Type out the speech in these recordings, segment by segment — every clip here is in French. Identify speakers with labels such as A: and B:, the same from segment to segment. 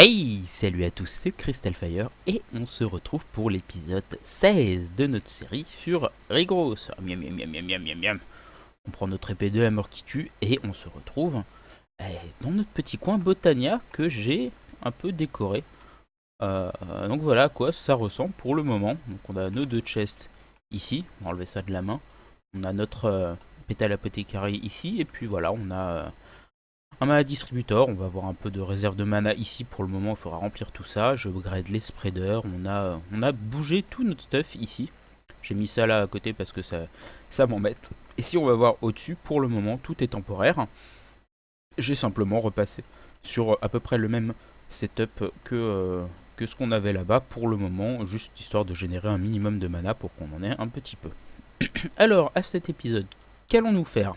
A: Hey, salut à tous, c'est Crystalfire et on se retrouve pour l'épisode 16 de notre série sur Rigros. Miam miam miam miam miam miam miam. On prend notre épée de la mort qui tue et on se retrouve dans notre petit coin Botania que j'ai un peu décoré. Donc voilà à quoi ça ressemble pour le moment. Donc on a nos deux chests ici, on va enlever ça de la main. On a notre pétale apothécarie ici et puis voilà on a un mana distributeur, on va avoir un peu de réserve de mana ici pour le moment, il faudra remplir tout ça. Je upgrade les spreaders, on a bougé tout notre stuff ici. J'ai mis ça là à côté parce que ça m'embête. Et si on va voir au-dessus, pour le moment tout est temporaire. J'ai simplement repassé sur à peu près le même setup que ce qu'on avait là-bas pour le moment, juste histoire de générer un minimum de mana pour qu'on en ait un petit peu. Alors, à cet épisode, qu'allons-nous faire?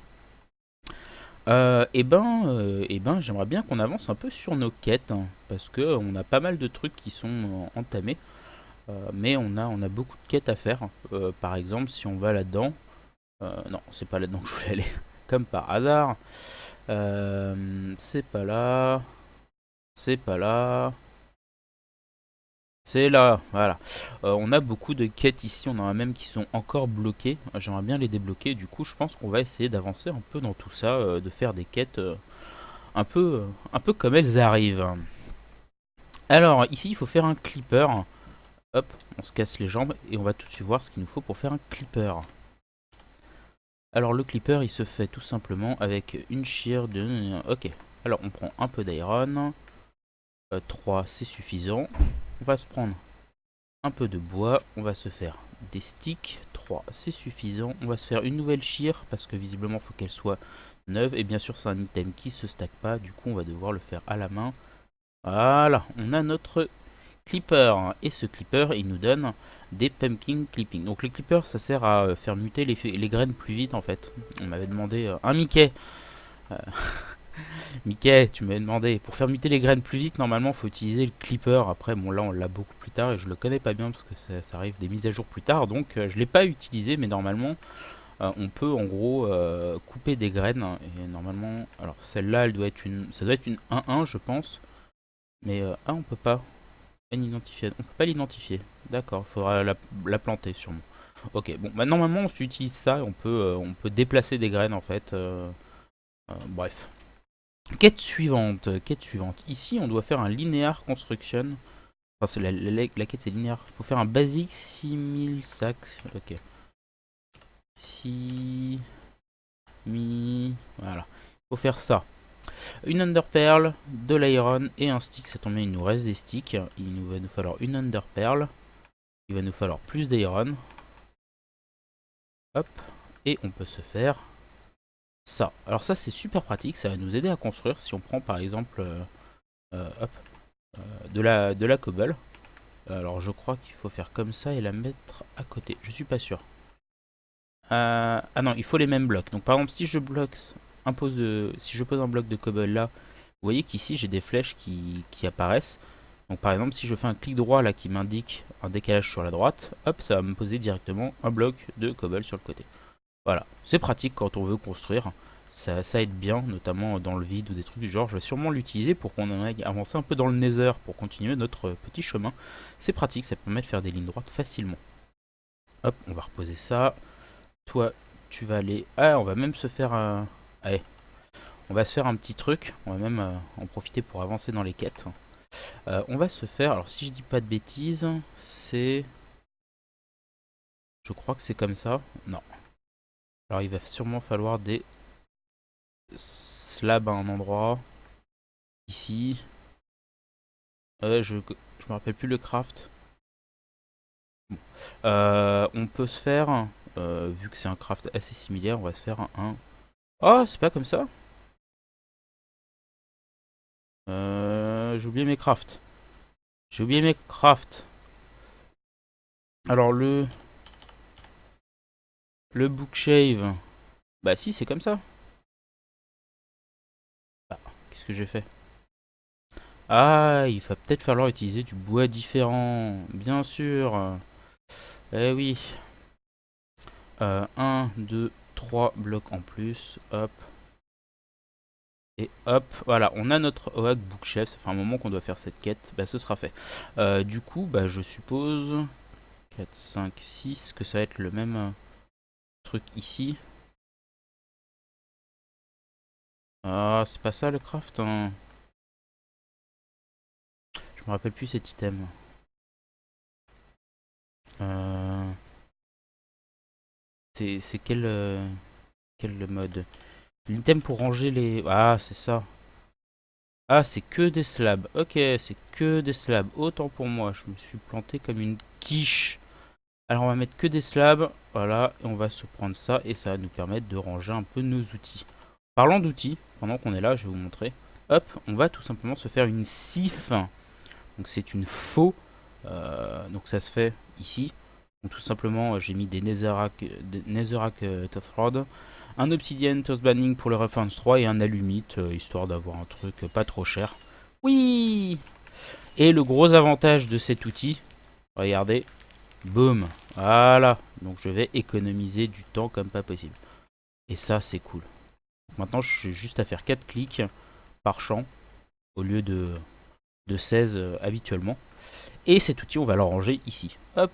A: J'aimerais bien qu'on avance un peu sur nos quêtes, hein, parce que on a pas mal de trucs qui sont entamés, mais on a beaucoup de quêtes à faire. Par exemple, si on va là-dedans, non, c'est pas là-dedans que je voulais aller, comme par hasard. C'est pas là, c'est pas là. C'est là, voilà. On a beaucoup de quêtes ici, on en a même qui sont encore bloquées. J'aimerais bien les débloquer, du coup je pense qu'on va essayer d'avancer un peu dans tout ça, de faire des quêtes un peu comme elles arrivent. Alors ici il faut faire un clipper. Hop, on se casse les jambes et on va tout de suite voir ce qu'il nous faut pour faire un clipper. Alors le clipper il se fait tout simplement avec une shear de... Ok, alors on prend un peu d'iron. 3 c'est suffisant. On va se prendre un peu de bois, on va se faire des sticks, 3 c'est suffisant, on va se faire une nouvelle shear parce que visiblement il faut qu'elle soit neuve et bien sûr c'est un item qui se stack pas, du coup on va devoir le faire à la main. Voilà, on a notre clipper et ce clipper il nous donne des pumpkin clipping. Donc les clippers ça sert à faire muter les graines plus vite en fait. On m'avait demandé un Mickey. Euh, Mickey, tu m'avais demandé, pour faire muter les graines plus vite, normalement, faut utiliser le clipper. Après, bon, là, on l'a beaucoup plus tard et je le connais pas bien parce que ça arrive des mises à jour plus tard. Donc, je l'ai pas utilisé, mais normalement, on peut en gros couper des graines. Et normalement, alors celle-là, ça doit être une 1-1, je pense. Mais, on peut pas identifier. On peut pas l'identifier. D'accord, il faudra la planter sûrement. Ok, bon, bah normalement, on utilise ça et on peut déplacer des graines en fait. Bref. Quête suivante, quête suivante. Ici, on doit faire un linear construction. Enfin, c'est la quête c'est linéaire. Il faut faire un basic 6000 sacs. Ok. 6 mi. Voilà. Il faut faire ça. Une underpearl, de l'iron et un stick. Ça tombe bien, il nous reste des sticks. Il nous va nous falloir une underpearl. Il va nous falloir plus d'iron. Hop. Et on peut se faire ça. Alors ça c'est super pratique. Ça va nous aider à construire. Si on prend par exemple hop, de la cobble. Alors je crois qu'il faut faire comme ça et la mettre à côté. Je suis pas sûr. Ah non, il faut les mêmes blocs. Donc par exemple, si je bloque si je pose un bloc de cobble là, vous voyez qu'ici j'ai des flèches qui apparaissent. Donc par exemple, si je fais un clic droit là qui m'indique un décalage sur la droite, hop, ça va me poser directement un bloc de cobble sur le côté. Voilà, c'est pratique quand on veut construire. Ça aide bien, notamment dans le vide ou des trucs du genre. Je vais sûrement l'utiliser pour qu'on aille avancer un peu dans le nether pour continuer notre petit chemin. C'est pratique, ça permet de faire des lignes droites facilement. Hop, on va reposer ça. Toi, tu vas aller... Ah, on va même se faire un... Allez, on va se faire un petit truc. On va même en profiter pour avancer dans les quêtes. On va se faire... Alors, si je dis pas de bêtises, c'est... Je crois que c'est comme ça. Non. Alors, il va sûrement falloir des slabs à un endroit. Ici. Je me rappelle plus le craft. Bon. On peut se faire... vu que c'est un craft assez similaire, on va se faire un... Oh, c'est pas comme ça. J'ai oublié mes crafts. J'ai oublié mes crafts. Alors le bookshave. Bah si, c'est comme ça. Ah, qu'est-ce que j'ai fait? Ah, il va peut-être falloir utiliser du bois différent. Bien sûr. Eh oui. 1, 2, 3 blocs en plus. Hop. Et hop, voilà, on a notre Oak Bookshelf. Ça fait un moment qu'on doit faire cette quête. Bah, ce sera fait. Du coup, bah, je suppose 4, 5, 6 que ça va être le même truc ici. Ah, c'est pas ça le craft, hein. Je me rappelle plus cet item. Euh, c'est quel mode? L'item pour ranger les... Ah, c'est ça. Ah, c'est que des slabs. Ok, c'est que des slabs. Autant pour moi, je me suis planté comme une quiche. Alors, on va mettre que des slabs. Voilà, et on va se prendre ça. Et ça va nous permettre de ranger un peu nos outils. Parlant d'outils, pendant qu'on est là, je vais vous montrer. Hop, on va tout simplement se faire une sif. Donc, c'est une faux. Donc, ça se fait ici. Donc, tout simplement, j'ai mis des Netherrack Tough Rod, un Obsidian Toast Banning pour le Reference 3 et un Alumite, histoire d'avoir un truc pas trop cher. Oui. Et le gros avantage de cet outil, regardez, boum, voilà. Donc je vais économiser du temps comme pas possible. Et ça, c'est cool. Maintenant, je suis juste à faire 4 clics par champ au lieu de 16 habituellement. Et cet outil, on va le ranger ici. Hop,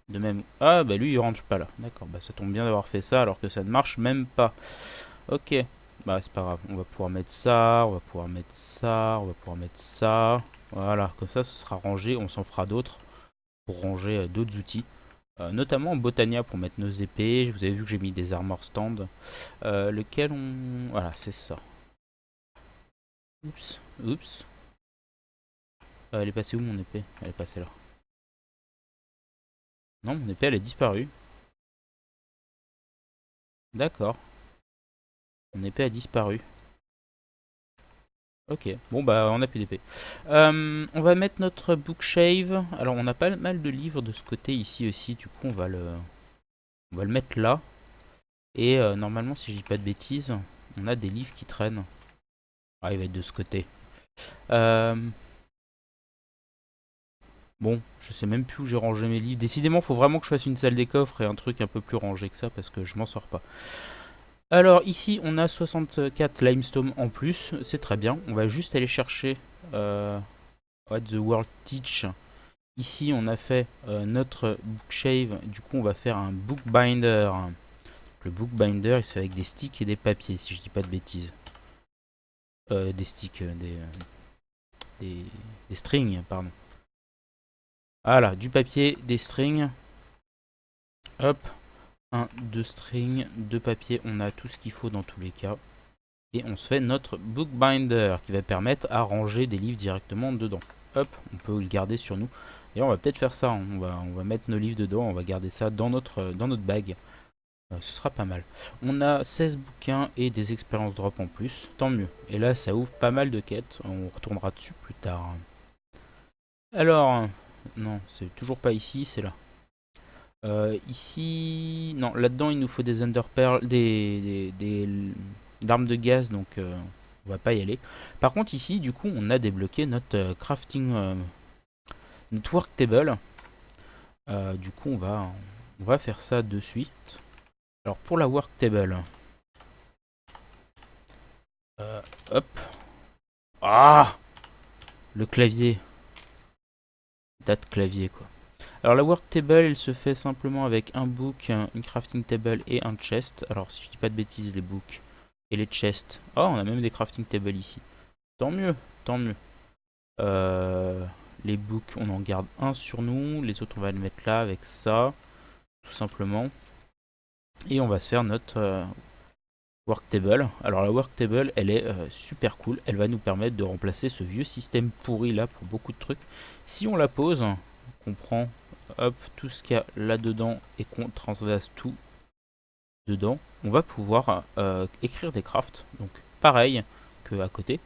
A: de même. Ah, bah lui, il range pas là. D'accord, bah ça tombe bien d'avoir fait ça alors que ça ne marche même pas. Ok, bah c'est pas grave. On va pouvoir mettre ça, on va pouvoir mettre ça, on va pouvoir mettre ça. Voilà, comme ça, ce sera rangé. On s'en fera d'autres pour ranger d'autres outils. Notamment Botania pour mettre nos épées. Vous avez vu que j'ai mis des armor stands. Lequel on... Voilà, c'est ça. Oups, oups. Elle est passée où mon épée? Elle est passée là. Non, mon épée elle est disparue. D'accord. Mon épée a disparu. Ok, bon bah on a plus d'épée. On va mettre notre bookshave. Alors on a pas mal de livres de ce côté ici aussi. Du coup on va le mettre là. Et normalement si je dis pas de bêtises, on a des livres qui traînent. Ah il va être de ce côté. Euh, Bon, je sais même plus où j'ai rangé mes livres. Décidément, faut vraiment que je fasse une salle des coffres et un truc un peu plus rangé que ça parce que je m'en sors pas. Alors ici, on a 64 limestone en plus, c'est très bien. On va juste aller chercher What the World Teach. Ici, on a fait notre bookshave. Du coup, on va faire un bookbinder. Le bookbinder, il se fait avec des sticks et des papiers, si je dis pas de bêtises. Des sticks, des, des strings, pardon. Voilà, du papier, des strings. Hop, un, deux strings, deux papiers, on a tout ce qu'il faut dans tous les cas. Et on se fait notre bookbinder qui va permettre à ranger des livres directement dedans. Hop, on peut le garder sur nous. Et on va peut-être faire ça, hein. On va mettre nos livres dedans, on va garder ça dans notre bag. Ce sera pas mal. On a 16 bouquins et des expériences drop en plus, tant mieux. Et là, ça ouvre pas mal de quêtes, on retournera dessus plus tard. Alors, non, c'est toujours pas ici, c'est là. Ici, non, là-dedans il nous faut des underpearls, des larmes de gaz, donc on va pas y aller. Par contre ici, du coup, on a débloqué notre crafting, notre work table. Du coup, on va faire ça de suite. Alors pour la work table, euh, hop, ah, le clavier, date clavier quoi. Alors la work table, elle se fait simplement avec un book, une crafting table et un chest. Alors si je dis pas de bêtises, les books et les chests. Oh, on a même des crafting tables ici. Tant mieux, tant mieux. Euh, les books, on en garde un sur nous. Les autres, on va les mettre là avec ça, tout simplement. Et on va se faire notre work table. Alors la work table, elle est super cool. Elle va nous permettre de remplacer ce vieux système pourri là pour beaucoup de trucs. Si on la pose, qu'on prend hop, tout ce qu'il y a là-dedans et qu'on transvase tout dedans, on va pouvoir écrire des crafts. Donc pareil que à côté.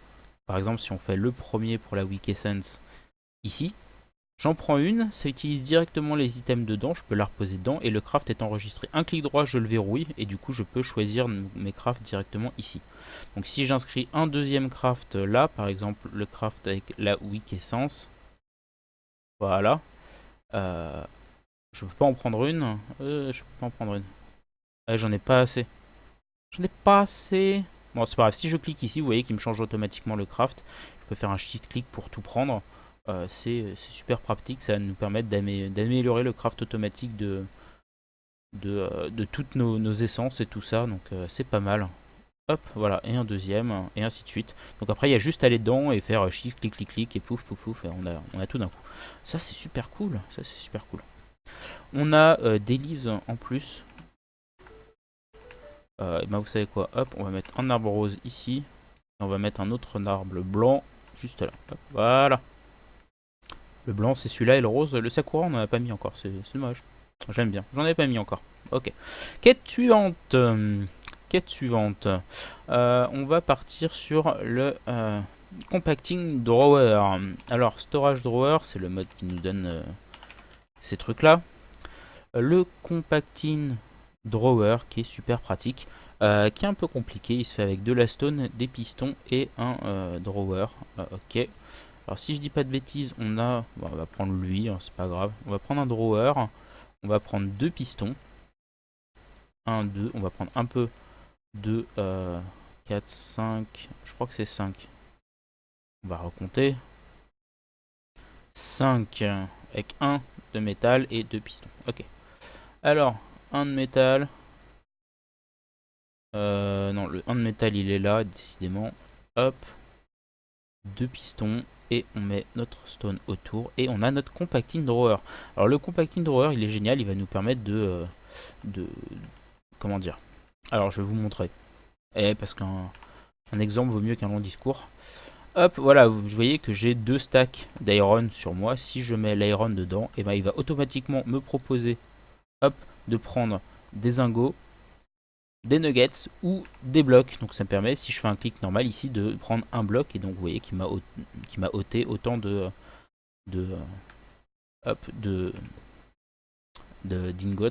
A: Par exemple, si on fait le premier pour la Weak Essence ici, j'en prends une, ça utilise directement les items dedans, je peux la reposer dedans et le craft est enregistré. Un clic droit, je le verrouille et du coup, je peux choisir mes crafts directement ici. Donc si j'inscris un deuxième craft là, par exemple le craft avec la Weak Essence, voilà, euh, je peux pas en prendre une, je peux pas en prendre une. Ouais, j'en ai pas assez. J'en ai pas assez. Bon, c'est pas grave. Si je clique ici, vous voyez qu'il me change automatiquement le craft. Je peux faire un shift-click pour tout prendre. C'est super pratique. Ça va nous permettre d'améliorer le craft automatique de toutes nos essences et tout ça. Donc c'est pas mal. Hop, voilà. Et un deuxième, et ainsi de suite. Donc après, il y a juste à aller dedans et faire shift, clic, clic, clic, et pouf, pouf, pouf. Et on a tout d'un coup. Ça, c'est super cool. Ça, c'est super cool. On a des leaves en plus. Et ben vous savez quoi, hop, on va mettre un arbre rose ici. Et on va mettre un autre arbre blanc juste là. Hop, voilà. Le blanc c'est celui-là et le rose, le sakura on n'en a pas mis encore, c'est dommage. J'aime bien, j'en ai pas mis encore. Ok. Quête suivante. Quête suivante. On va partir sur le compacting drawer. Alors storage drawer, c'est le mode qui nous donne ces trucs là. Le compacting drawer qui est super pratique, qui est un peu compliqué. Il se fait avec de la stone, des pistons et un drawer. Ok. Alors si je dis pas de bêtises, bon, on va prendre lui, hein, c'est pas grave. On va prendre un drawer. On va prendre deux pistons. Un, deux. On va prendre un peu de 4, 5. Je crois que c'est 5. On va recompter. 5 avec un de métal et deux pistons. Ok. Alors, un de métal. Non, le 1 de métal il est là, décidément. Hop, deux pistons et on met notre stone autour et on a notre compacting drawer. Alors le compacting drawer il est génial, il va nous permettre de comment dire. Alors je vais vous montrer. Parce qu'un exemple vaut mieux qu'un long discours. Hop, voilà, vous voyez que j'ai deux stacks d'iron sur moi. Si je mets l'iron dedans, et ben il va automatiquement me proposer, hop, de prendre des ingots, des nuggets ou des blocs. Donc ça me permet, si je fais un clic normal ici, de prendre un bloc. Et donc vous voyez qu'il m'a ôté autant de hop d'ingots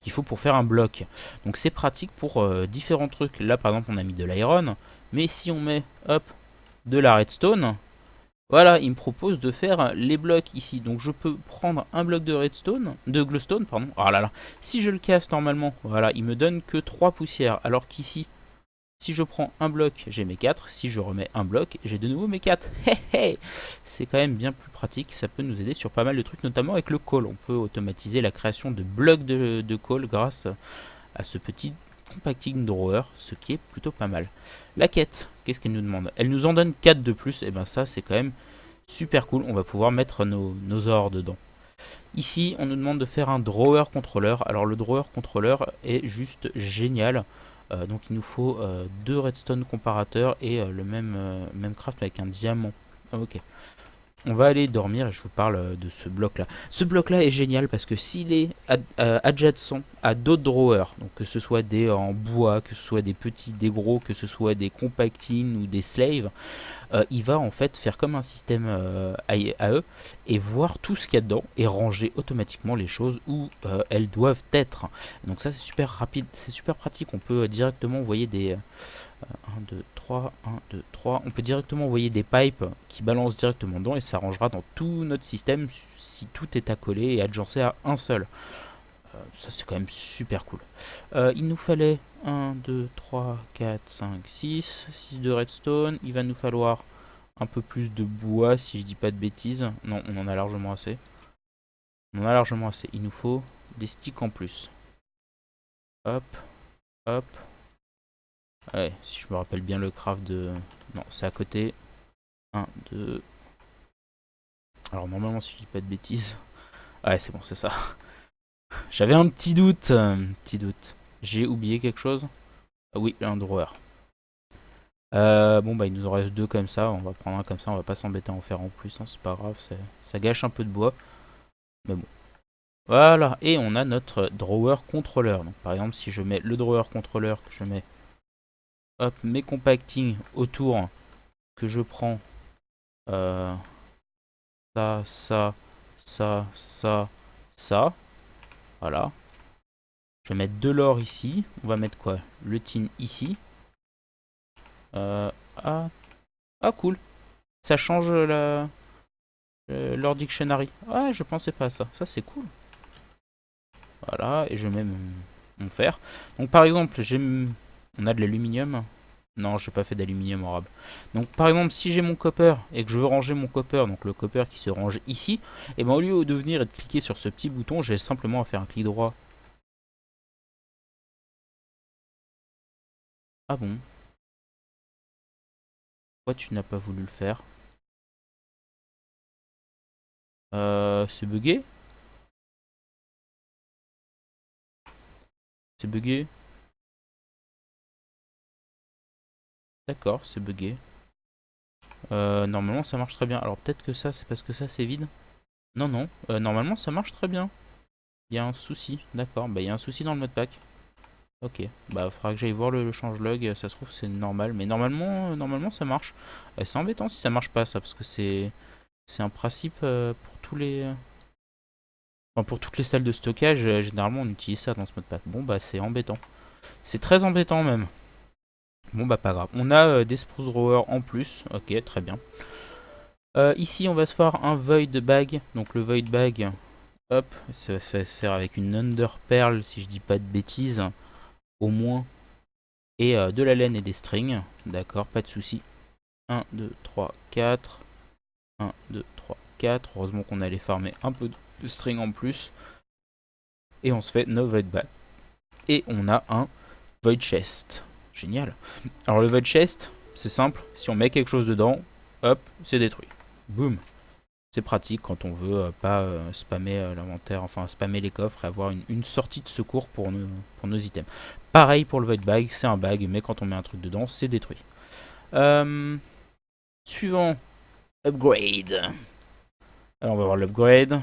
A: qu'il faut pour faire un bloc. Donc c'est pratique pour différents trucs. Là par exemple on a mis de l'iron, mais si on met hop de la redstone, voilà, il me propose de faire les blocs ici. Donc je peux prendre un bloc de redstone, de glowstone, pardon. Ah là là. Si je le casse normalement, voilà, il me donne que 3 poussières. Alors qu'ici, si je prends un bloc, j'ai mes 4. Si je remets un bloc, j'ai de nouveau mes 4. C'est quand même bien plus pratique. Ça peut nous aider sur pas mal de trucs, notamment avec le coal. On peut automatiser la création de blocs de coal grâce à ce petit compacting drawer, ce qui est plutôt pas mal. La quête, qu'est-ce qu'elle nous demande? Elle nous en donne 4 de plus, et ben ça c'est quand même super cool, on va pouvoir mettre nos ors dedans. Ici, on nous demande de faire un drawer contrôleur. Alors le drawer contrôleur est juste génial. Donc il nous faut deux redstone comparateurs et le même craft avec un diamant. Ok. On va aller dormir et je vous parle de ce bloc là. Ce bloc là est génial parce que s'il est adjacent à d'autres drawers, donc que ce soit des en bois, que ce soit des petits, des gros, que ce soit des compacting ou des slaves, il va en fait faire comme un système à eux et voir tout ce qu'il y a dedans et ranger automatiquement les choses où elles doivent être. Donc ça c'est super rapide, c'est super pratique, on peut directement envoyer des 1, 2, 3, 1, 2, 3. On peut directement envoyer des pipes qui balancent directement dedans et ça rangera dans tout notre système si tout est accolé et adjancé à un seul. Ça c'est quand même super cool. Il nous fallait 1, 2, 3, 4, 5, 6. 6 de redstone. Il va nous falloir un peu plus de bois si je dis pas de bêtises. Non, on en a largement assez. On en a largement assez. Il nous faut des sticks en plus. Hop, hop. Ouais, si je me rappelle bien le craft de... Non, c'est à côté. 1, 2... Alors normalement si je dis pas de bêtises... Ouais, c'est bon, c'est ça. J'avais un petit doute. Petit doute. J'ai oublié quelque chose. Ah oui, un drawer. Bon bah il nous en reste deux comme ça. On va prendre un comme ça. On va pas s'embêter à en faire en plus. Hein, c'est pas grave. Ça gâche un peu de bois. Mais bon. Voilà. Et on a notre drawer contrôleur. Donc par exemple si je mets le drawer contrôleur, que je mets... Hop, mes compacting autour. Que je prends... ça, ça, ça, ça. Voilà. Je vais mettre de l'or ici. On va mettre quoi? Le tin ici. Ah, ah cool. Ça change leur dictionary. Ah, je pensais pas à ça. Ça, c'est cool. Voilà. Et je mets mon fer. Donc, par exemple, j'ai On a de l'aluminium? Non, j'ai pas fait d'aluminium en rab. Donc par exemple, si j'ai mon copper et que je veux ranger mon copper, donc le copper qui se range ici, et ben au lieu de venir et de cliquer sur ce petit bouton, j'ai simplement à faire un clic droit. Ah bon? Pourquoi tu n'as pas voulu le faire? C'est bugué? C'est bugué? D'accord, c'est bugué. Normalement ça marche très bien. Alors peut-être que ça, c'est parce que ça c'est vide? Non, non, normalement ça marche très bien. Il y a un souci, d'accord. Bah il y a un souci dans le modpack. Ok, bah faudra que j'aille voir le changelog, ça se trouve c'est normal, mais normalement ça marche. C'est embêtant si ça marche pas ça, parce que c'est un principe pour tous les... Enfin, pour toutes les salles de stockage, généralement on utilise ça dans ce modpack. Bon bah c'est embêtant. C'est très embêtant même. Bon bah pas grave. On a des spruce growers en plus, ok très bien. Ici on va se faire un void bag, donc le void bag, hop, ça va se faire avec une under pearl si je dis pas de bêtises, au moins. Et de la laine et des strings. D'accord, pas de souci. 1, 2, 3, 4. 1, 2, 3, 4. Heureusement qu'on allait farmer un peu de string en plus. Et on se fait no void bag. Et on a un void chest. Génial. Alors le void chest, c'est simple. Si on met quelque chose dedans, hop, c'est détruit. Boum. C'est pratique quand on veut pas spammer l'inventaire, enfin spammer les coffres et avoir une sortie de secours pour nos items. Pareil pour le void bag, c'est un bag, mais quand on met un truc dedans, c'est détruit. Euh, Suivant, upgrade. Alors on va voir l'upgrade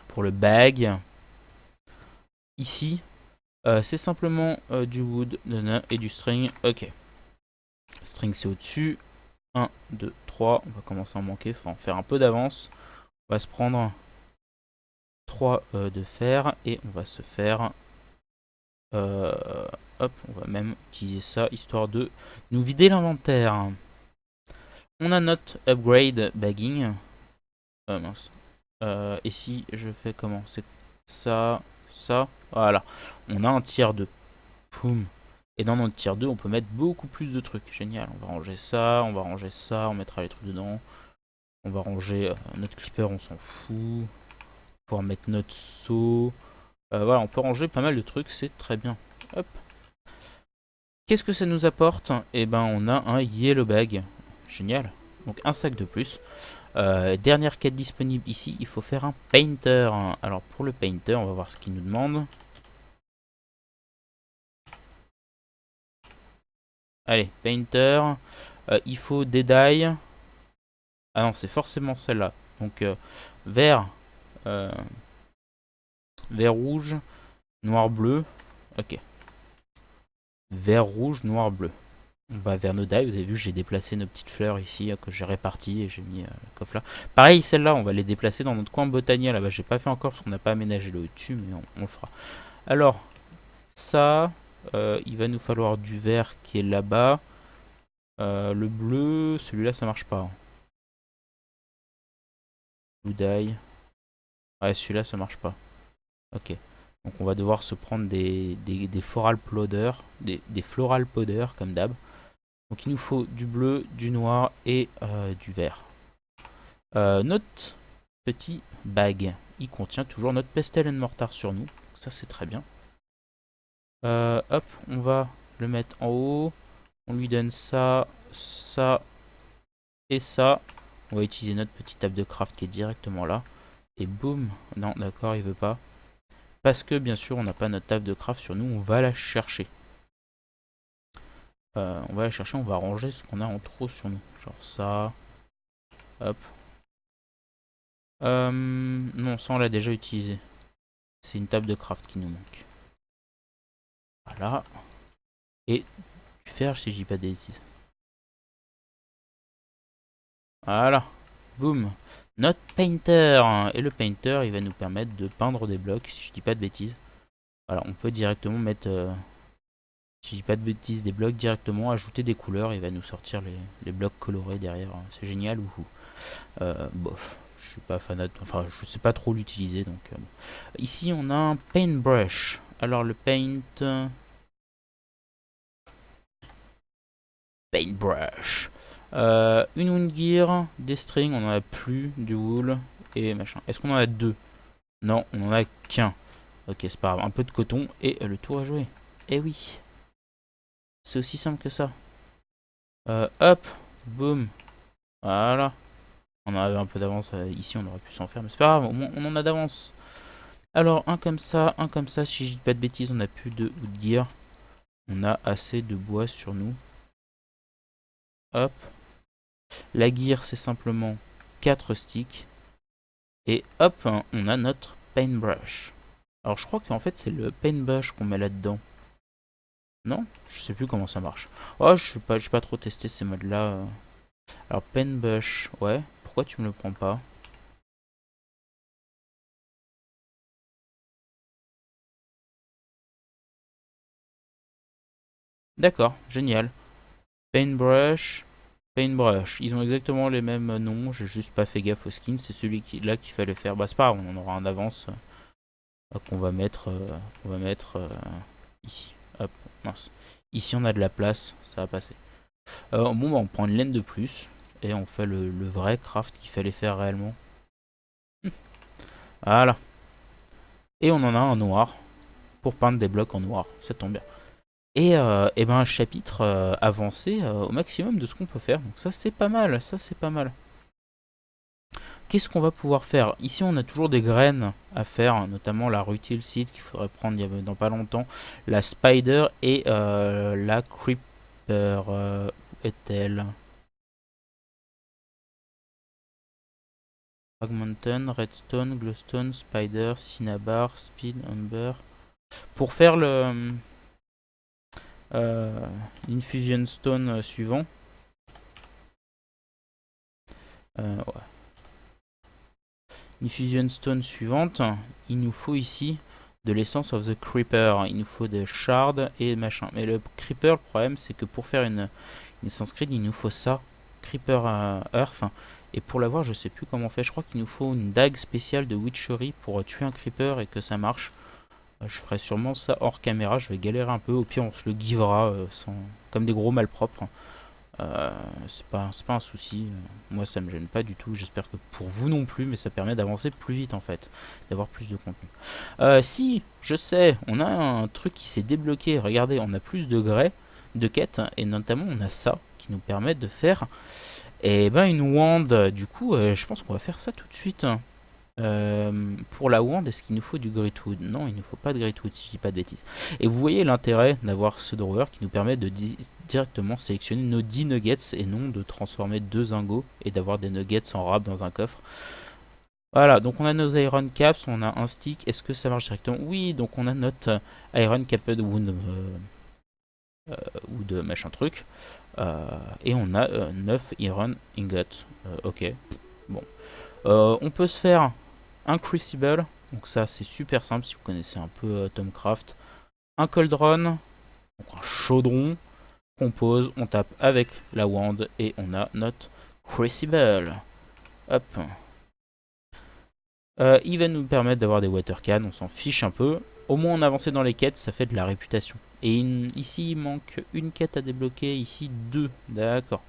A: pour le bag. Ici, c'est simplement du wood et du string. Ok. String c'est au-dessus. 1, 2, 3. On va commencer à en manquer. Enfin, faire un peu d'avance. On va se prendre 3 de fer. Et on va se faire... hop, on va même utiliser ça histoire de nous vider l'inventaire. On a notre upgrade bagging. Mince. Et si je fais comment? C'est ça, ça, voilà. On a un tiers 2. Poum. Et dans notre tiers 2, on peut mettre beaucoup plus de trucs. Génial. On va ranger ça, on va ranger ça, on mettra les trucs dedans. On va ranger notre clipper, on s'en fout. Pouvoir mettre notre seau. Voilà, on peut ranger pas mal de trucs, c'est très bien. Hop. Qu'est-ce que ça nous apporte? Eh ben, on a un yellow bag. Génial. Donc un sac de plus. Dernière quête disponible ici, il faut faire un painter. Alors pour le painter, on va voir ce qu'il nous demande. Allez, painter. Il faut des dye. Ah non, c'est forcément celle-là. Donc vert, euh, vert rouge, noir bleu. Ok. Vert rouge, noir bleu. On va vers nos dye. Vous avez vu, j'ai déplacé nos petites fleurs ici que j'ai réparties et j'ai mis le coffre là. Pareil, celle-là, on va les déplacer dans notre coin botanier. Là-bas, j'ai pas fait encore parce qu'on n'a pas aménagé le dessus, mais on le fera. Alors, ça, il va nous falloir du vert qui est là-bas. Le bleu, celui-là, ça marche pas. Blue dye. Ouais, celui-là, ça marche pas. Ok. Donc on va devoir se prendre des floral powder, des floral powder comme d'hab. Donc il nous faut du bleu, du noir et du vert. Notre petit bag, il contient toujours notre pestle and mortar sur nous. Ça c'est très bien. Hop, on va le mettre en haut. On lui donne ça, ça et ça. On va utiliser notre petite table de craft qui est directement là. Et boum. Non, d'accord, il veut pas. Parce que bien sûr, on n'a pas notre table de craft sur nous. On va la chercher. On va la chercher, on va ranger ce qu'on a en trop sur nous. Genre ça. Hop. Non, ça on l'a déjà utilisé. C'est une table de craft qui nous manque. Voilà. Et du fer si je dis pas de bêtises. Voilà. Boum. Notre painter. Et le painter, il va nous permettre de peindre des blocs si je dis pas de bêtises. Voilà, on peut directement mettre, si je dis pas de bêtises, des blocs directement, ajouter des couleurs. Il va nous sortir les blocs colorés derrière. C'est génial. Ouhou. Bof. Je suis pas fanat, enfin je sais pas trop l'utiliser donc. Ici on a un paintbrush. Alors le paint, paintbrush. Une wound gear, des strings, on en a plus, du wool et machin. Est-ce qu'on en a deux? Non, on en a qu'un. Ok, c'est pas grave. Un peu de coton et le tour à jouer. Eh oui, c'est aussi simple que ça. Hop, boum, voilà. On en avait un peu d'avance ici, on aurait pu s'en faire, mais c'est pas grave, au moins on en a d'avance. Alors, un comme ça, si je dis pas de bêtises, on a plus de wood gear. On a assez de bois sur nous. Hop. La gear, c'est simplement 4 sticks. Et hop, on a notre paintbrush. Alors, je crois qu'en fait, c'est le paintbrush qu'on met là-dedans. Non? Je sais plus comment ça marche. Oh, je suis pas trop testé ces modes-là. Alors, paintbrush, ouais. Pourquoi tu me le prends pas? D'accord, génial. Paintbrush, paintbrush. Ils ont exactement les mêmes noms. J'ai juste pas fait gaffe au skin. C'est celui qui, là qu'il fallait faire. Bah, c'est pas grave, on en aura un d'avance qu'on va mettre, ici. Hop, mince. Ici, on a de la place. Ça va passer. Bon, bah, on prend une laine de plus. Et on fait le vrai craft qu'il fallait faire réellement. Voilà. Et on en a un noir pour peindre des blocs en noir. Ça tombe bien. Et ben un chapitre avancé au maximum de ce qu'on peut faire. Donc ça c'est pas mal, ça c'est pas mal. Qu'est-ce qu'on va pouvoir faire? Ici on a toujours des graines à faire, notamment la rutile seed qu'il faudrait prendre dans pas longtemps, la spider et la creeper. Où est-elle? Fragmenton, redstone, glowstone, spider, cinnabar, speed, umber. Pour faire le l'infusion stone suivant. Ouais. Infusion stone suivante, il nous faut ici de l'essence of the creeper. Il nous faut des shards et machin. Mais le creeper, le problème, c'est que pour faire une essence grid, il nous faut ça, creeper earth. Et pour l'avoir, je sais plus comment on fait. Je crois qu'il nous faut une dague spéciale de witchery pour tuer un creeper et que ça marche. Je ferai sûrement ça hors caméra. Je vais galérer un peu. Au pire, on se le givera comme des gros malpropres. C'est pas un souci. Moi, ça me gêne pas du tout. J'espère que pour vous non plus, mais ça permet d'avancer plus vite en fait, d'avoir plus de contenu. Si, je sais, on a un truc qui s'est débloqué. Regardez, on a plus de grès, de quêtes, et notamment on a ça qui nous permet de faire, une wand. Du coup, je pense qu'on va faire ça tout de suite. Pour la wand, est-ce qu'il nous faut du Gritwood? Non, il ne nous faut pas de Gritwood si je dis pas de bêtises. Et vous voyez l'intérêt d'avoir ce drawer qui nous permet de directement sélectionner nos 10 nuggets et non de transformer 2 ingots et d'avoir des nuggets en rab dans un coffre. Voilà, donc on a nos iron caps, on a un stick. Est-ce que ça marche directement? Oui, donc on a notre iron caped wound ou de machin truc. Et on a 9 iron ingots. Ok, bon. On peut se faire un crucible, donc ça c'est super simple si vous connaissez un peu Tomcraft. Un cauldron, donc un chaudron, qu'on pose, on tape avec la wand et on a notre crucible. Hop. Il va nous permettre d'avoir des water cans, on s'en fiche un peu. Au moins on avance dans les quêtes, ça fait de la réputation. Et ici il manque une quête à débloquer, ici deux, d'accord.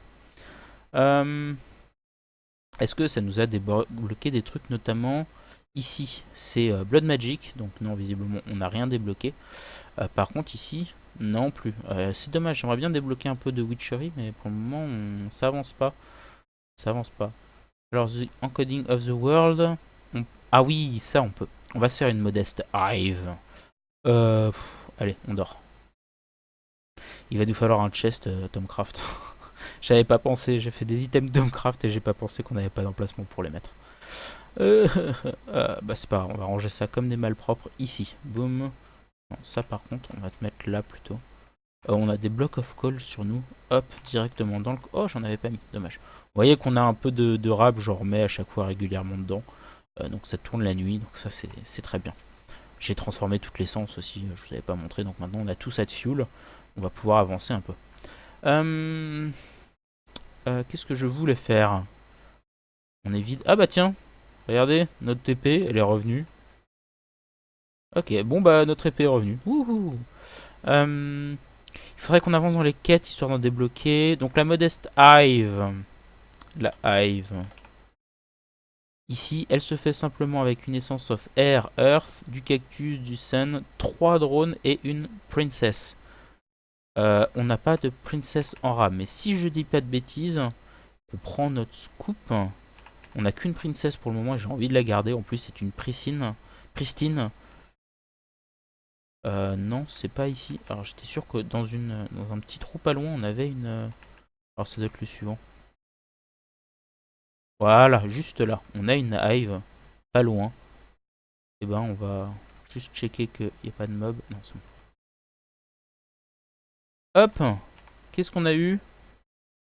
A: Est-ce que ça nous a débloqué des trucs, notamment ici c'est Blood Magic, donc non, visiblement on n'a rien débloqué. Par contre ici, non plus. C'est dommage, j'aimerais bien débloquer un peu de Witchery, mais pour le moment ça avance pas. Ça avance pas. Alors, The Encoding of the World. Ah oui, ça on peut. On va se faire une modeste hive. Allez, on dort. Il va nous falloir un chest Tomcraft. J'avais pas pensé, j'ai fait des items Tomcraft et j'ai pas pensé qu'on n'avait pas d'emplacement pour les mettre. Bah c'est pas grave, on va ranger ça comme des malpropres ici. Boum. Non, ça par contre, on va te mettre là plutôt. On a des blocs of coal sur nous. Hop, directement dans le... Oh, j'en avais pas mis, dommage. Vous voyez qu'on a un peu de rab, j'en remets à chaque fois régulièrement dedans. Donc ça tourne la nuit, donc ça c'est très bien. J'ai transformé toute l'essence aussi, je vous avais pas montré. Donc maintenant on a tout ça de fuel. On va pouvoir avancer un peu. Qu'est-ce que je voulais faire? On est vide. Ah bah tiens, regardez, notre TP, elle est revenue. Ok, bon bah notre épée est revenue. Wouhou. Il faudrait qu'on avance dans les quêtes histoire d'en débloquer. Donc la modeste hive. La hive. Ici, elle se fait simplement avec une essence of air, earth, du cactus, du sun, 3 drones et une princess. On n'a pas de princess en rame, mais si je dis pas de bêtises, on prend notre scoop. On n'a qu'une princess pour le moment, j'ai envie de la garder. En plus, c'est une pristine. Pristine. Non, c'est pas ici. Alors, j'étais sûr que dans un petit trou pas loin, on avait une. Alors, ça doit être le suivant. Voilà, juste là. On a une hive pas loin. Et ben, on va juste checker qu'il n'y a pas de mob. Non, c'est bon. Hop! Qu'est-ce qu'on a eu?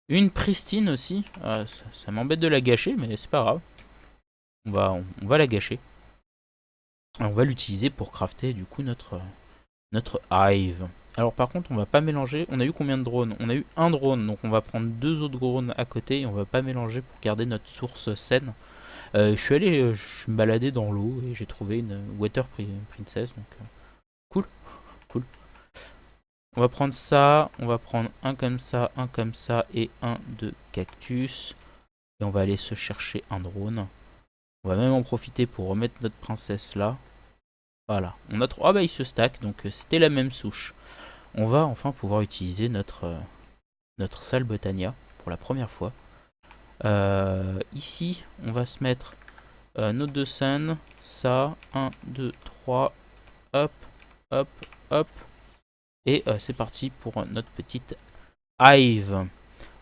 A: Une pristine aussi. Ça m'embête de la gâcher, mais c'est pas grave. On va la gâcher. Et on va l'utiliser pour crafter du coup notre hive. Alors par contre, on va pas mélanger. On a eu combien de drones? On a eu un drone, donc on va prendre deux autres drones à côté et on va pas mélanger pour garder notre source saine. Je suis me baladé dans l'eau et j'ai trouvé une water princess, donc cool, cool. On va prendre ça, on va prendre un comme ça et un de cactus. Et on va aller se chercher un drone. On va même en profiter pour remettre notre princesse là. Voilà, on a trois. Ah bah il se stack, donc c'était la même souche. On va enfin pouvoir utiliser notre salle Botania pour la première fois. Ici, on va se mettre nos deux scènes. Ça, 1, 2, 3. Hop, hop, hop. Et c'est parti pour notre petite hive.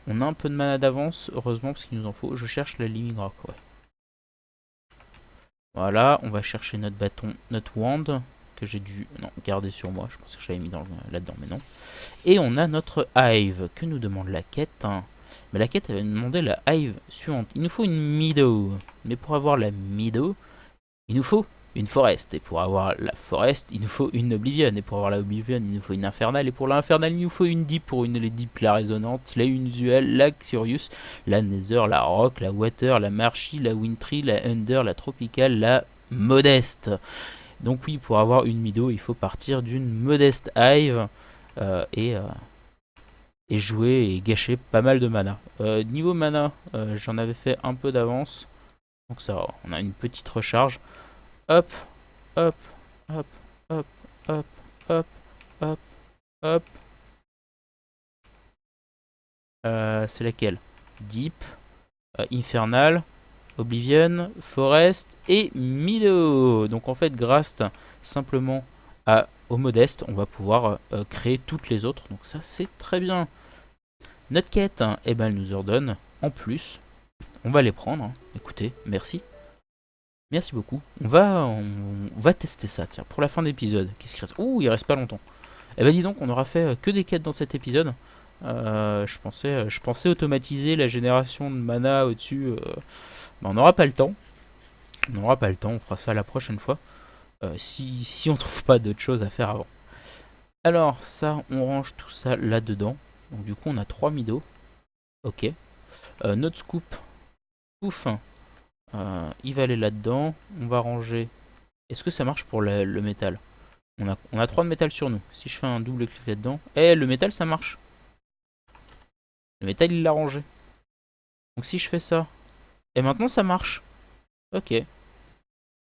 A: On a un peu de mana d'avance, heureusement, parce qu'il nous en faut. Je cherche la Living Rock, ouais. Voilà, on va chercher notre bâton, notre wand, que j'ai dû garder sur moi. Je pensais que je l'avais mis là-dedans, mais non. Et on a notre hive, que nous demande la quête. Mais la quête, elle va nous demander la hive suivante. Il nous faut une meadow. Mais pour avoir la meadow, il nous faut une forest. Et pour avoir la forest, il nous faut une oblivion. Et pour avoir la oblivion, il nous faut une infernale. Et pour l'infernale, il nous faut une deep. Pour une les deep, la résonante, la unusual, la curious, la nether, la rock, la water, la marshy, la wintry, la under, la tropical, la modeste. Donc oui, pour avoir une meadow, il faut partir d'une modeste hive. Euh, et, euh, et jouer et gâcher pas mal de mana. Niveau mana, j'en avais fait un peu d'avance. Donc ça va, on a une petite recharge. Hop, hop, hop, hop, hop, hop, hop, hop. C'est laquelle? Deep, Infernal, Oblivion, Forest et Meadow. Donc en fait, grâce simplement au modeste, on va pouvoir créer toutes les autres. Donc ça, c'est très bien. Notre quête, eh ben, elle nous ordonne en plus. On va les prendre. Écoutez, merci. Merci beaucoup. On va tester ça, tiens, pour la fin d'épisode. Qu'est-ce qu'il reste? Ouh, il reste pas longtemps. Eh ben dis donc, on aura fait que des quêtes dans cet épisode. Je pensais automatiser la génération de mana au-dessus. Ben, on n'aura pas le temps. On n'aura pas le temps, on fera ça la prochaine fois. Si on trouve pas d'autres choses à faire avant. Alors, ça, on range tout ça là-dedans. Donc du coup, on a 3 midos. Ok. Notre scoop. Pouf. Il va aller là-dedans. On va ranger. Est-ce que ça marche pour le métal? On a 3 de métal sur nous. Si je fais un double clic là-dedans. Eh, le métal ça marche. Le métal il l'a rangé. Donc si je fais ça. Et maintenant ça marche. Ok.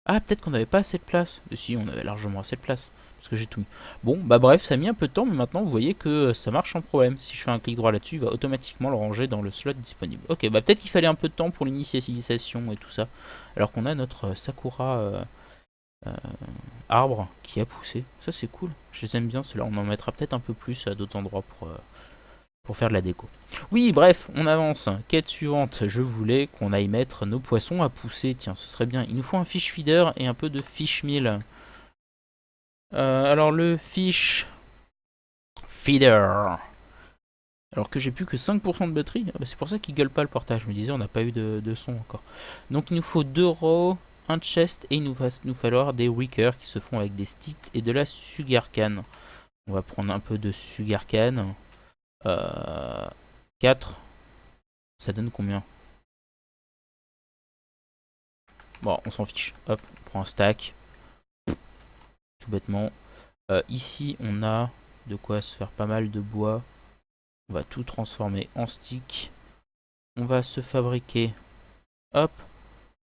A: Ah, peut-être qu'on n'avait pas assez de place. Si, on avait largement assez de place. Parce que j'ai tout mis. Bon, bah bref, ça a mis un peu de temps. Mais maintenant vous voyez que ça marche sans problème. Si je fais un clic droit là-dessus, il va automatiquement le ranger dans le slot disponible. Ok, bah peut-être qu'il fallait un peu de temps pour l'initialisation et tout ça. Alors qu'on a notre Sakura. Euh, arbre qui a poussé. Ça c'est cool. Je les aime bien ceux-là. On en mettra peut-être un peu plus à d'autres endroits pour faire de la déco. Oui, bref, on avance. Quête suivante. Je voulais qu'on aille mettre nos poissons à pousser. Tiens, ce serait bien. Il nous faut un fish feeder et un peu de fish meal. Alors le fish feeder. Alors que j'ai plus que 5% de batterie. Ah bah, c'est pour ça qu'il gueule pas le portage. Je me disais, on n'a pas eu de son encore. Donc il nous faut 2 rows, un chest et il va nous falloir des wickers qui se font avec des sticks et de la sugarcane. On va prendre un peu de sugarcane. 4. Ça donne combien? Bon, on s'en fiche. Hop, on prend un stack. Tout bêtement. Ici, on a de quoi se faire pas mal de bois. On va tout transformer en stick. On va se fabriquer. Hop.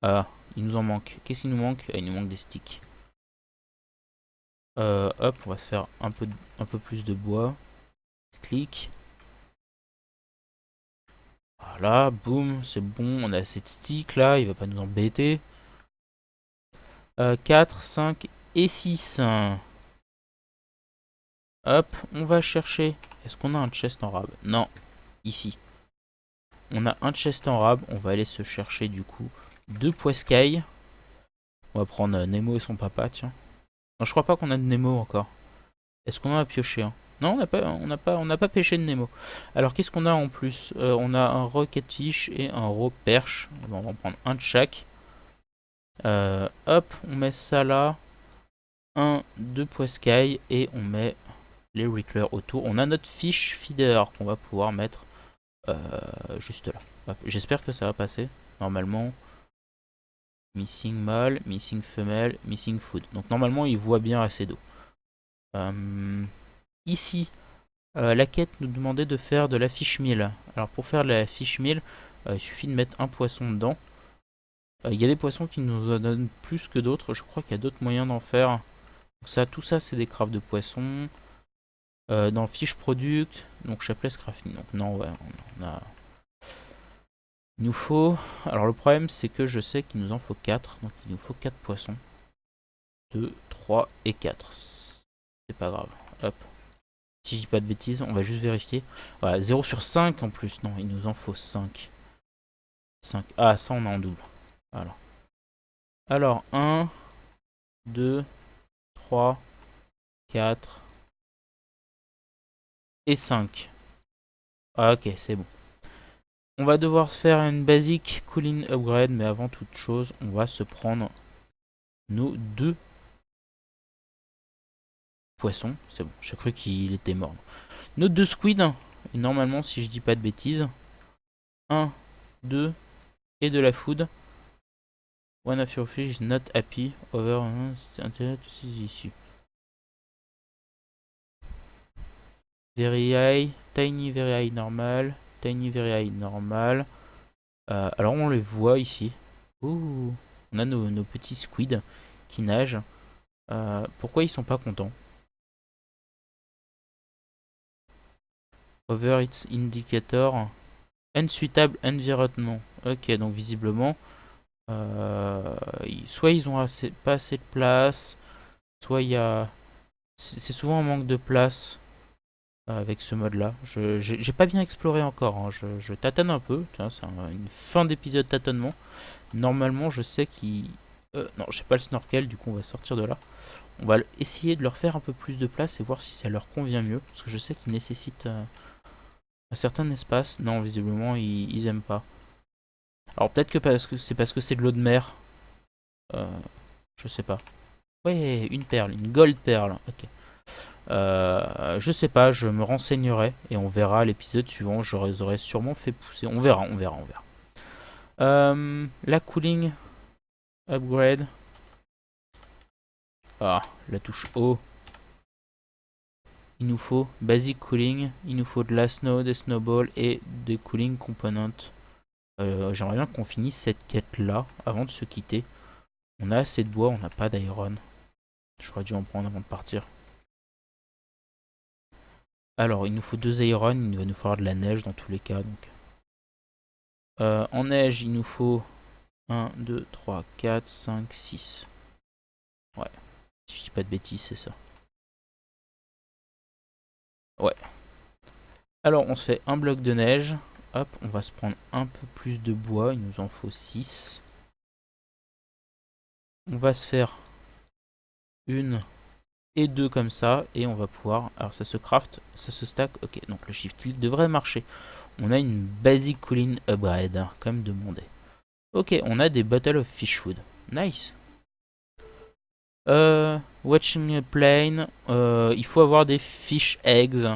A: Ah, il nous en manque. Qu'est-ce qu'il nous manque? Ah, il nous manque des sticks. Hop, on va se faire un peu plus de bois. Clic. Voilà, boum, c'est bon. On a assez de sticks là. Il va pas nous embêter. 4, 5 et 6. Hop, on va chercher. Est-ce qu'on a un chest en rab? Non, ici. On a un chest en rab. On va aller se chercher du coup 2 poiscailles. On va prendre Nemo et son papa, tiens. Non, je crois pas qu'on a de Nemo encore. Est-ce qu'on en a pioché un? Non, on n'a pas pêché de Nemo. Alors, qu'est-ce qu'on a en plus? On a un rocketfish et un raw perche. Bon, on va en prendre un de chaque. Hop, on met ça là. Un, deux poiscailles et on met les wrigglers autour. On a notre fish feeder qu'on va pouvoir mettre juste là. J'espère que ça va passer. Normalement, missing mâle, missing femelle, missing food. Donc normalement, il voit bien assez d'eau. Ici, la quête nous demandait de faire de la fish meal. Alors pour faire de la fish meal, il suffit de mettre un poisson dedans. Il y a des poissons qui nous en donnent plus que d'autres. Je crois qu'il y a d'autres moyens d'en faire. Donc ça, tout ça, c'est des crafts de poissons. Dans Fish Product, donc Chapless Crafting. Donc non, ouais, on a... Il nous faut... Alors le problème, c'est que je sais qu'il nous en faut 4. Donc il nous faut 4 poissons. 2, 3 et 4. C'est pas grave. Hop. Si je dis pas de bêtises, on va juste vérifier. Voilà, 0 sur 5 en plus. Non, il nous en faut 5. 5. Ah, ça on a en double. Voilà. Alors, 1, 2, 3, 4 et 5. Ah, ok, c'est bon. On va devoir se faire une basic cooling upgrade, mais avant toute chose, on va se prendre nos 2 poissons. C'est bon, j'ai cru qu'il était mort. Nos 2 squids, et normalement, si je dis pas de bêtises, 1, 2 et de la food. One of your fish is not happy over issue. Very high, tiny very high normal, tiny very high normal. Alors on les voit ici. Ouh, on a nos petits squids qui nagent. Pourquoi ils sont pas contents? Over its indicator. Unsuitable environnement. Ok, donc visiblement, soit ils ont pas assez de place, soit il y a... C'est souvent un manque de place avec ce mode là. J'ai pas bien exploré encore, hein. Je tâtonne un peu. C'est une fin d'épisode tâtonnement. Normalement, je sais qu'il... non, j'ai pas le snorkel, du coup on va sortir de là. On va essayer de leur faire un peu plus de place et voir si ça leur convient mieux. Parce que je sais qu'ils nécessitent un certain espace. Non, visiblement, ils aiment pas. Alors peut-être que parce que c'est de l'eau de mer. Je sais pas. Ouais, une perle, une gold perle. Ok. Je sais pas, je me renseignerai et on verra à l'épisode suivant. Je les aurais sûrement fait pousser. On verra, on verra, on verra. La cooling upgrade. Ah, la touche O. Il nous faut basic cooling. Il nous faut de la snow, des snowballs et des cooling components. J'aimerais bien qu'on finisse cette quête là avant de se quitter. On a assez de bois, on n'a pas d'iron. J'aurais dû en prendre avant de partir. Alors, il nous faut 2 iron, il va nous falloir de la neige dans tous les cas. Donc. En neige, il nous faut 1, 2, 3, 4, 5, 6. Ouais, si je dis pas de bêtises, c'est ça. Ouais. Alors, on se fait un bloc de neige. Hop, on va se prendre un peu plus de bois, il nous en faut 6. On va se faire une et deux comme ça, et on va pouvoir... Alors ça se craft, ça se stack, ok, donc le shift click devrait marcher. On a une basic cooling upgrade, hein, comme demandé. Ok, on a des bottles of fish food, nice. Watching a plane, il faut avoir des fish eggs.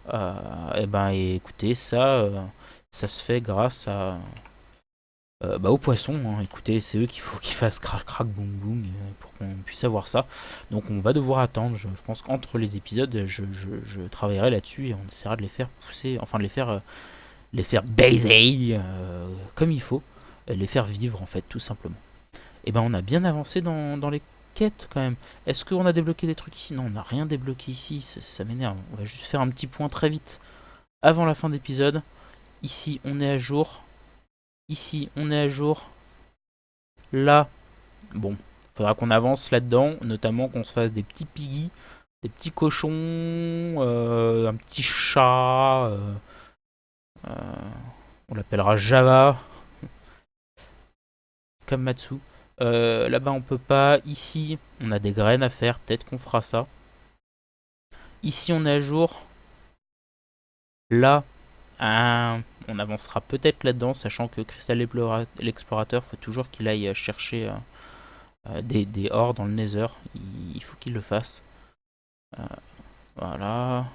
A: Et ben écoutez, ça se fait grâce à Bah, aux poissons, hein. Écoutez, c'est eux qu'il faut qu'ils fassent crac crac boum boum pour qu'on puisse avoir ça. Donc on va devoir attendre. Je pense qu'entre les épisodes, je travaillerai là-dessus et on essaiera de les faire pousser, enfin de les faire baiser comme il faut, les faire vivre en fait, tout simplement. Et ben on a bien avancé dans les quêtes quand même. Est-ce qu'on a débloqué des trucs ici? Non, on n'a rien débloqué ici, ça m'énerve. On va juste faire un petit point très vite avant la fin d'épisode. Ici on est à jour. Ici on est à jour. Là, bon, faudra qu'on avance là-dedans, notamment qu'on se fasse des petits piggy, des petits cochons, un petit chat. Euh, on l'appellera Java, comme Matsu. Là-bas on peut pas. Ici on a des graines à faire, peut-être qu'on fera ça. Ici on est à jour. Là, on avancera peut-être là-dedans, sachant que Crystal l'Explorateur, faut toujours qu'il aille chercher des ores dans le Nether. Il faut qu'il le fasse. Euh, voilà.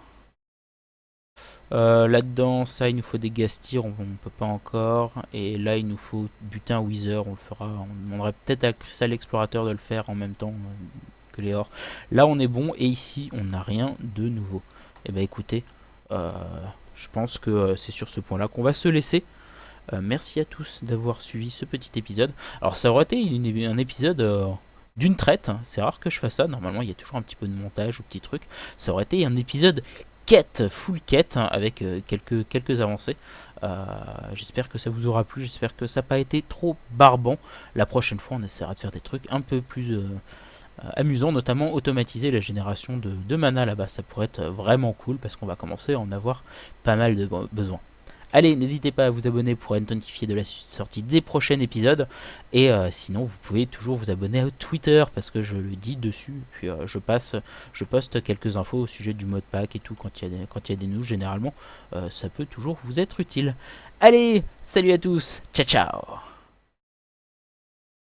A: Là-dedans, ça, il nous faut des gastirs, on peut pas encore. Et là, il nous faut buter un Wither, on le fera. On demanderait peut-être à Crystal Explorateur de le faire en même temps que les ors. Là, on est bon, et ici, on n'a rien de nouveau. Et bah écoutez, euh, je pense que c'est sur ce point-là qu'on va se laisser. Merci à tous d'avoir suivi ce petit épisode. Alors, ça aurait été un épisode d'une traite, hein. C'est rare que je fasse ça. Normalement, il y a toujours un petit peu de montage ou petits trucs. Ça aurait été un épisode quête, full quête, hein, avec quelques avancées. J'espère que ça vous aura plu. J'espère que ça n'a pas été trop barbant. La prochaine fois, on essaiera de faire des trucs un peu plus amusants, notamment automatiser la génération de mana là-bas. Ça pourrait être vraiment cool parce qu'on va commencer à en avoir pas mal de besoins. Allez, n'hésitez pas à vous abonner pour être notifié de la sortie des prochains épisodes. Et sinon, vous pouvez toujours vous abonner à Twitter parce que je le dis dessus. Puis je poste quelques infos au sujet du modpack et tout quand il y a des news. Généralement, ça peut toujours vous être utile. Allez, salut à tous, ciao ciao.